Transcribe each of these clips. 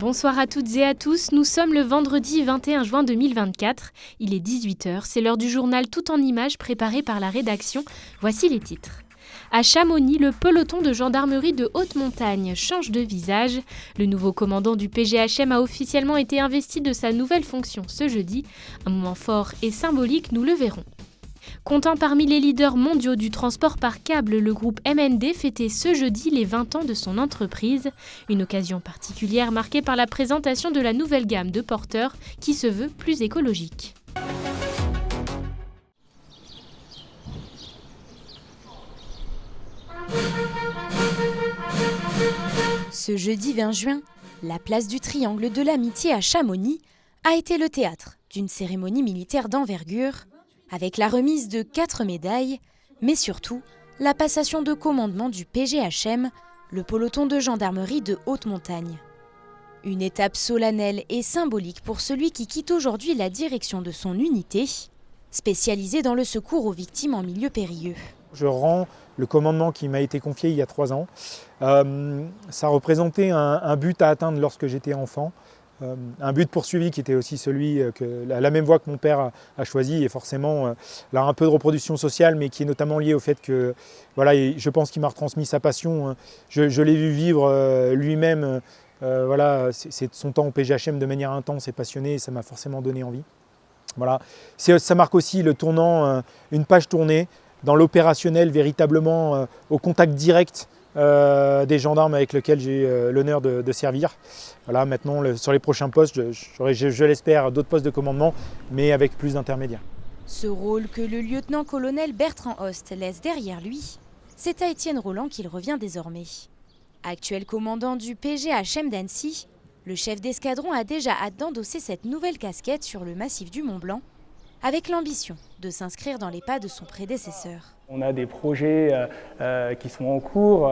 Bonsoir à toutes et à tous, nous sommes le vendredi 21 juin 2024. Il est 18h, c'est l'heure du journal tout en images préparé par la rédaction. Voici les titres. À Chamonix, le peloton de gendarmerie de haute montagne change de visage. Le nouveau commandant du PGHM a officiellement été investi de sa nouvelle fonction ce jeudi. Un moment fort et symbolique, nous le verrons. Comptant parmi les leaders mondiaux du transport par câble, le groupe MND fêtait ce jeudi les 20 ans de son entreprise. Une occasion particulière marquée par la présentation de la nouvelle gamme de porteurs qui se veut plus écologique. Ce jeudi 20 juin, la place du Triangle de l'Amitié à Chamonix a été le théâtre d'une cérémonie militaire d'envergure, avec la remise de 4 médailles, mais surtout la passation de commandement du PGHM, le peloton de gendarmerie de haute montagne. Une étape solennelle et symbolique pour celui qui quitte aujourd'hui la direction de son unité, spécialisée dans le secours aux victimes en milieu périlleux. Je rends le commandement qui m'a été confié il y a 3 ans. Ça représentait un but à atteindre lorsque j'étais enfant. Un but poursuivi qui était aussi celui que la même voie que mon père a choisi, et forcément là un peu de reproduction sociale, mais qui est notamment lié au fait que voilà, je pense qu'il m'a retransmis sa passion. Je l'ai vu vivre lui-même, voilà, c'est son temps au PGHM de manière intense et passionnée, et ça m'a forcément donné envie. Voilà. Ça marque aussi le tournant, une page tournée dans l'opérationnel, véritablement au contact direct des gendarmes avec lesquels j'ai l'honneur de servir. Voilà, maintenant, sur les prochains postes, j'aurai, je l'espère, d'autres postes de commandement, mais avec plus d'intermédiaires. Ce rôle que le lieutenant-colonel Bertrand Host laisse derrière lui, c'est à Étienne Roland qu'il revient désormais. Actuel commandant du PGHM d'Annecy, le chef d'escadron a déjà hâte d'endosser cette nouvelle casquette sur le massif du Mont-Blanc, avec l'ambition de s'inscrire dans les pas de son prédécesseur. On a des projets qui sont en cours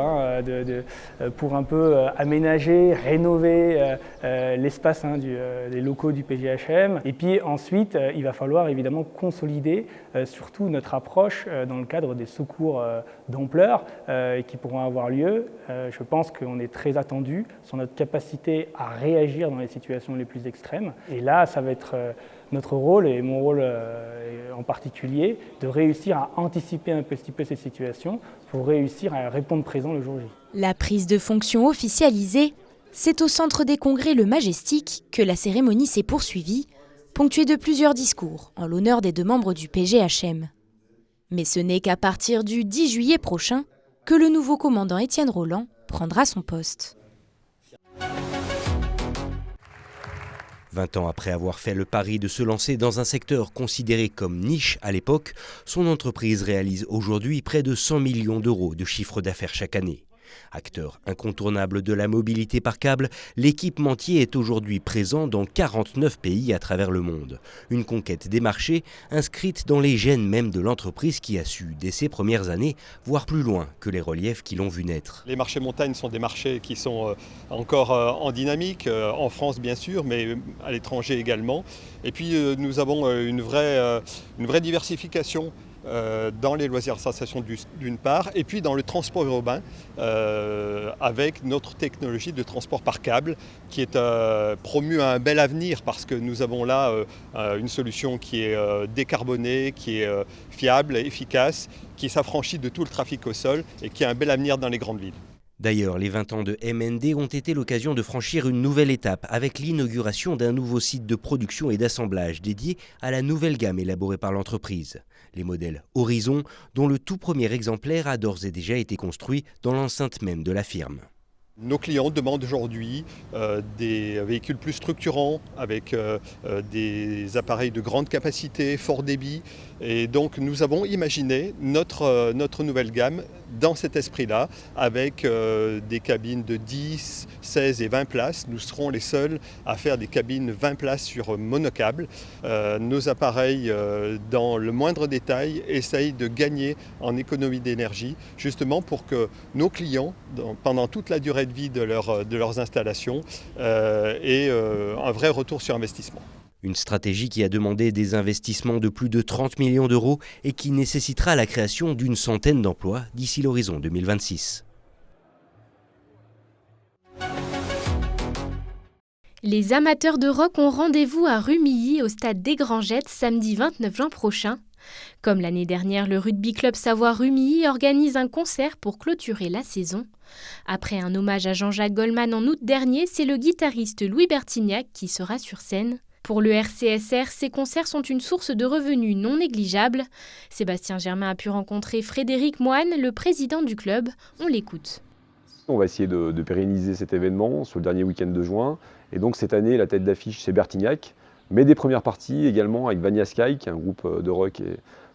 pour un peu aménager, rénover l'espace des locaux du PGHM. Et puis ensuite, il va falloir évidemment consolider surtout notre approche dans le cadre des secours d'ampleur qui pourront avoir lieu. Je pense qu'on est très attendu sur notre capacité à réagir dans les situations les plus extrêmes. Et là, ça va être notre rôle, et mon rôle en particulier, de réussir à anticiper un petit peu ces situations pour réussir à répondre présent le jour J. La prise de fonction officialisée, c'est au centre des congrès Le Majestic que la cérémonie s'est poursuivie, ponctuée de plusieurs discours en l'honneur des 2 membres du PGHM. Mais ce n'est qu'à partir du 10 juillet prochain que le nouveau commandant Étienne Roland prendra son poste. 20 ans après avoir fait le pari de se lancer dans un secteur considéré comme niche à l'époque, son entreprise réalise aujourd'hui près de 100 millions d'euros de chiffre d'affaires chaque année. Acteur incontournable de la mobilité par câble, l'équipementier est aujourd'hui présent dans 49 pays à travers le monde. Une conquête des marchés inscrite dans les gènes même de l'entreprise qui a su, dès ses premières années, voir plus loin que les reliefs qui l'ont vu naître. Les marchés montagne sont des marchés qui sont encore en dynamique, en France bien sûr, mais à l'étranger également. Et puis nous avons une vraie diversification dans les loisirs de sensation d'une part, et puis dans le transport urbain avec notre technologie de transport par câble qui est promue à un bel avenir, parce que nous avons là une solution qui est décarbonée, qui est fiable, efficace, qui s'affranchit de tout le trafic au sol et qui a un bel avenir dans les grandes villes. D'ailleurs, les 20 ans de MND ont été l'occasion de franchir une nouvelle étape avec l'inauguration d'un nouveau site de production et d'assemblage dédié à la nouvelle gamme élaborée par l'entreprise. Les modèles Horizon, dont le tout premier exemplaire a d'ores et déjà été construit dans l'enceinte même de la firme. Nos clients demandent aujourd'hui des véhicules plus structurants, avec des appareils de grande capacité, fort débit. Et donc nous avons imaginé notre nouvelle gamme dans cet esprit-là, avec des cabines de 10, 16 et 20 places. Nous serons les seuls à faire des cabines 20 places sur monocable. Nos appareils, dans le moindre détail, essayent de gagner en économie d'énergie, justement pour que nos clients, pendant toute la durée de vie de leurs installations, aient un vrai retour sur investissement. Une stratégie qui a demandé des investissements de plus de 30 millions d'euros et qui nécessitera la création d'une centaine d'emplois d'ici l'horizon 2026. Les amateurs de rock ont rendez-vous à Rumilly au stade des Grangettes samedi 29 juin prochain. Comme l'année dernière, le Rugby Club Savoie-Rumilly organise un concert pour clôturer la saison. Après un hommage à Jean-Jacques Goldman en août dernier, c'est le guitariste Louis Bertignac qui sera sur scène. Pour le RCSR, ces concerts sont une source de revenus non négligeable. Sébastien Germain a pu rencontrer Frédéric Moine, le président du club. On l'écoute. On va essayer de pérenniser cet événement sur le dernier week-end de juin. Et donc cette année, la tête d'affiche, c'est Bertignac, mais des premières parties également avec Vania Sky, qui est un groupe de rock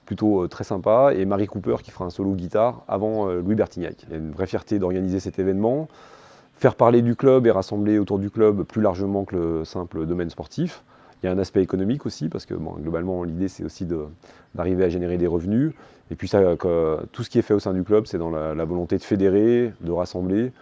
plutôt très sympa, et Marie Cooper qui fera un solo guitare avant Louis Bertignac. Il y a une vraie fierté d'organiser cet événement, faire parler du club et rassembler autour du club plus largement que le simple domaine sportif. Il y a un aspect économique aussi, parce que globalement, l'idée, c'est aussi d'arriver à générer des revenus. Et puis tout ce qui est fait au sein du club, c'est dans la volonté de fédérer, de rassembler.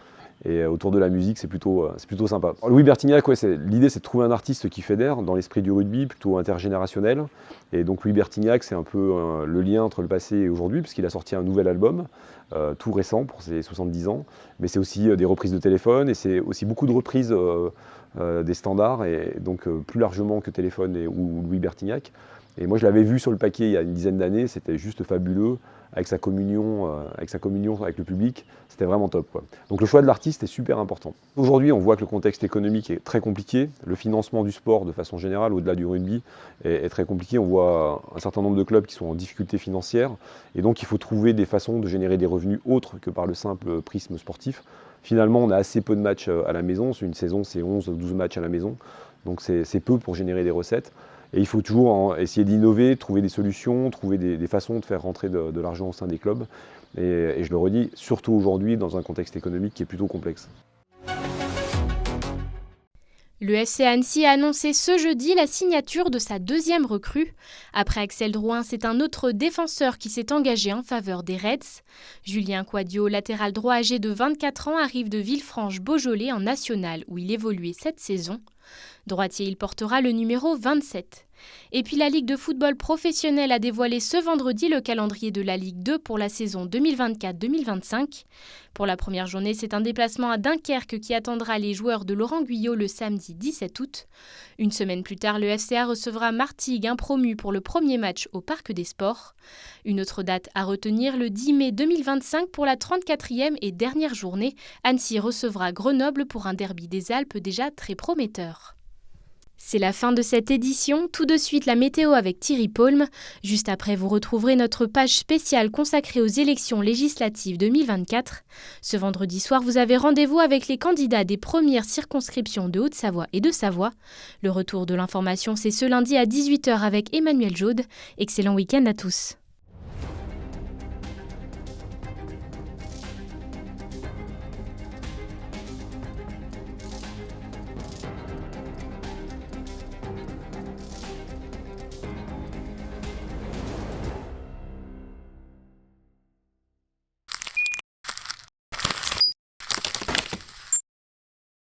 Et autour de la musique, c'est plutôt sympa. Louis Bertignac, l'idée, c'est de trouver un artiste qui fédère dans l'esprit du rugby, plutôt intergénérationnel. Et donc Louis Bertignac, c'est un peu le lien entre le passé et aujourd'hui, puisqu'il a sorti un nouvel album, tout récent pour ses 70 ans. Mais c'est aussi des reprises de téléphone, et c'est aussi beaucoup de reprises des standards, et donc plus largement que Téléphone ou Louis Bertignac. Et moi, je l'avais vu sur le paquet il y a une dizaine d'années, c'était juste fabuleux, avec sa communion avec le public, c'était vraiment top, quoi. Donc le choix de l'artiste est super important. Aujourd'hui, on voit que le contexte économique est très compliqué, le financement du sport de façon générale, au-delà du rugby, est très compliqué. On voit un certain nombre de clubs qui sont en difficulté financière, et donc il faut trouver des façons de générer des revenus autres que par le simple prisme sportif. Finalement, on a assez peu de matchs à la maison, sur une saison, c'est 11 ou 12 matchs à la maison, donc c'est peu pour générer des recettes. Et il faut toujours essayer d'innover, trouver des solutions, trouver des façons de faire rentrer de l'argent au sein des clubs. Et je le redis, surtout aujourd'hui, dans un contexte économique qui est plutôt complexe. Le FC Annecy a annoncé ce jeudi la signature de sa deuxième recrue. Après Axel Drouin, c'est un autre défenseur qui s'est engagé en faveur des Reds. Julien Quadio, latéral droit âgé de 24 ans, arrive de Villefranche-Beaujolais en national où il évoluait cette saison. Droitier, il portera le numéro 27. Et puis la Ligue de football professionnel a dévoilé ce vendredi le calendrier de la Ligue 2 pour la saison 2024-2025. Pour la première journée, c'est un déplacement à Dunkerque qui attendra les joueurs de Laurent Guyot le samedi 17 août. Une semaine plus tard, le FCA recevra Martigues, un promu, pour le premier match au Parc des Sports. Une autre date à retenir, le 10 mai 2025 pour la 34e et dernière journée. Annecy recevra Grenoble pour un derby des Alpes déjà très prometteur. C'est la fin de cette édition. Tout de suite, la météo avec Thierry Paulme. Juste après, vous retrouverez notre page spéciale consacrée aux élections législatives 2024. Ce vendredi soir, vous avez rendez-vous avec les candidats des premières circonscriptions de Haute-Savoie et de Savoie. Le retour de l'information, c'est ce lundi à 18h avec Emmanuel Jaude. Excellent week-end à tous.